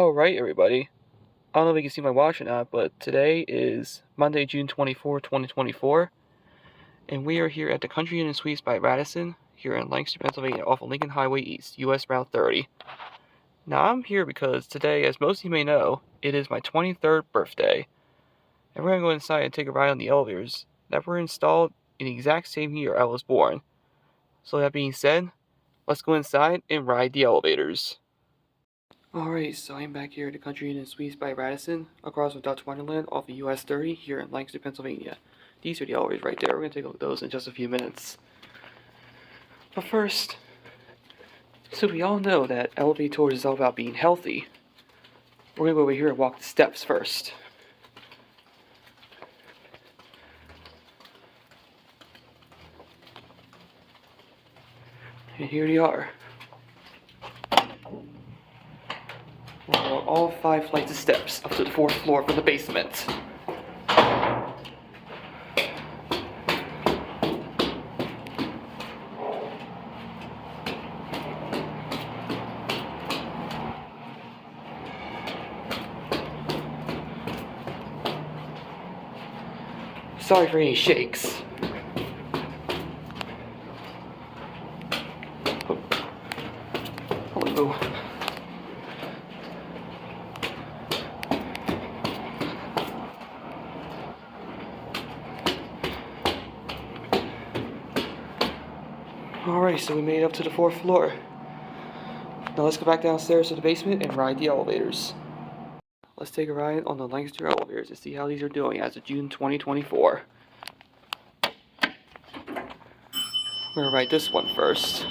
Alright, everybody. I don't know if you can see my watch or not, but today is Monday, June 24, 2024, and we are here at the Country Inn & Suites by Radisson, here in Lancaster, Pennsylvania, off of Lincoln Highway East, US Route 30. Now, I'm here because today, as most of you may know, it is my 23rd birthday, and we're going to go inside and take a ride on the elevators that were installed in the exact same year I was born. So that being said, let's go inside and ride the elevators. Alright, so I'm back here at the Country Inn & Suites by Radisson, across from Dutch Wonderland off of US 30 here in Lancaster, Pennsylvania. These are the elevators right there. We're going to take a look at those in just a few minutes. But first, so we all know that elevaTOURS is all about being healthy. We're going to go over here and walk the steps first. And here they are. We'll walk all 5 flights of steps up to the 4th floor for the basement. Sorry for any shakes. Hello. Alright, so we made it up to the 4th floor. Now let's go back downstairs to the basement and ride the elevators. Let's take a ride on the Lancaster elevators to see how these are doing as of June 2024. We're going to ride this one first.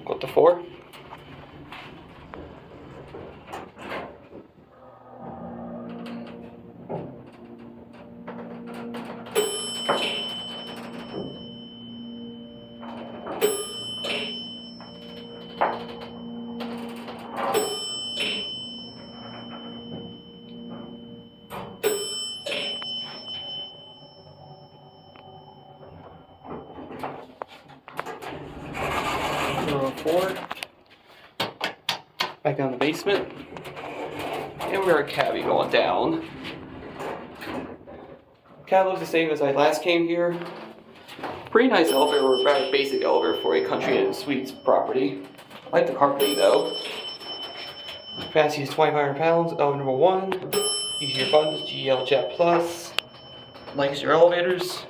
Go up to 4. Row 4, back down the basement, and we're a cabbie going down. Cab looks the same as I last came here. Pretty nice elevator, or rather basic elevator for a Country Inn & Suites property. I like the carpeting though. Capacity is 2,500 pounds, elevator number 1. Use your buttons, GL Jet Plus. Lancaster elevators.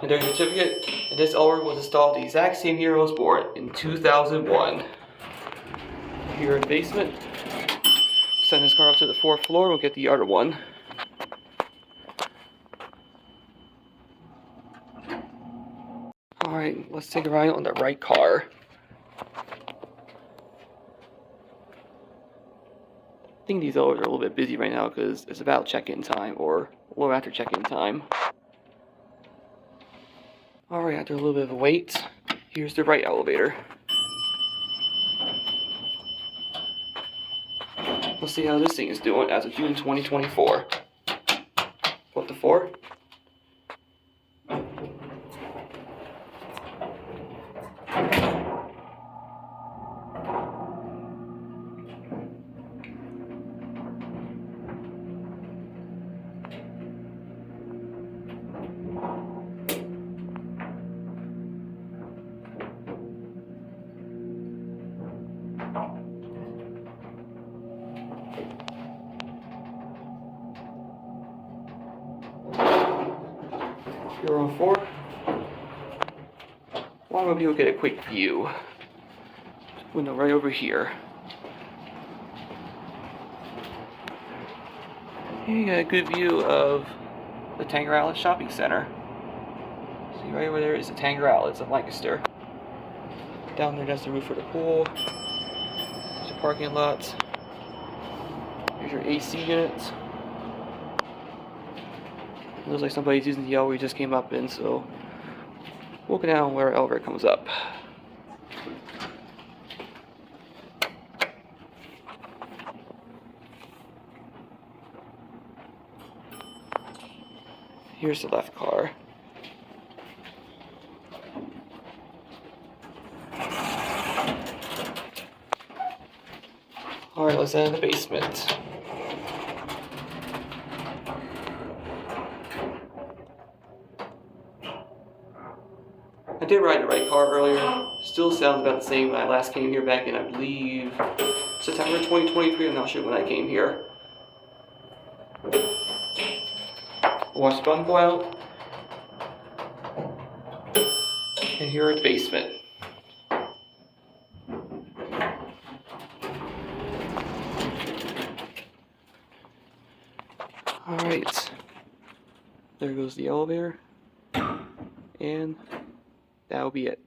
And there's your certificate. And this elevator was installed the exact same year I was born, in 2001. Here in the basement. Send this car up to the 4th floor, we'll get the other one. Alright, let's take a ride on the right car. I think these elevators are a little bit busy right now because it's about check-in time, or a little after check-in time. Alright, after a little bit of a wait, here's the right elevator. Let's see how this thing is doing as of June 2024. Go up to 4. You're on 4. Why don't people get a quick view? Window right over here. Here you got a good view of the Tanger Outlets Shopping Center. See right over there is the Tanger Outlets of Lancaster. Down there, that's the roof for the pool. There's a parking lot. Here's your AC unit. It looks like somebody's using the elevator we just came up in, so we'll go down where our elevator comes up. Here's the left car. Alright, let's enter the basement. I did ride the right car earlier. Still sounds about the same when I last came here back in, I believe, September 2023. I'm not sure when I came here. Watch the button go out. And here at the basement. Alright. There goes the elevator. And that'll be it.